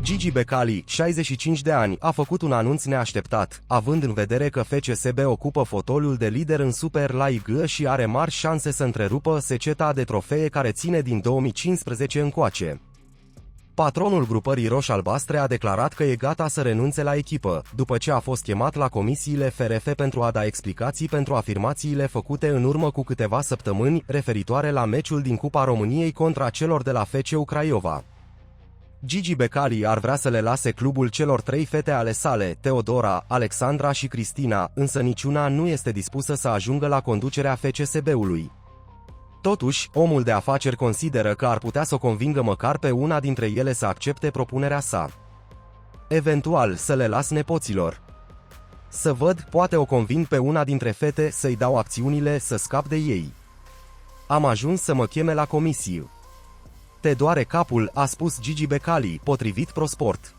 Gigi Becali, 65 de ani, a făcut un anunț neașteptat, având în vedere că FCSB ocupă fotoliul de lider în Superliga și are mari șanse să întrerupă seceta de trofee care ține din 2015 încoace. Patronul grupării roș-albastre a declarat că e gata să renunțe la echipă, după ce a fost chemat la comisiile FRF pentru a da explicații pentru afirmațiile făcute în urmă cu câteva săptămâni referitoare la meciul din Cupa României contra celor de la FC Craiova. Gigi Becali ar vrea să le lase clubul celor trei fete ale sale, Teodora, Alexandra și Cristina, însă niciuna nu este dispusă să ajungă la conducerea FCSB-ului. Totuși, omul de afaceri consideră că ar putea să o convingă măcar pe una dintre ele să accepte propunerea sa. Eventual, să le las nepoților. Să văd, poate o conving pe una dintre fete să-i dau acțiunile să scap de ei. Am ajuns să mă cheme la comisie. Te doare capul, a spus Gigi Becali, potrivit ProSport.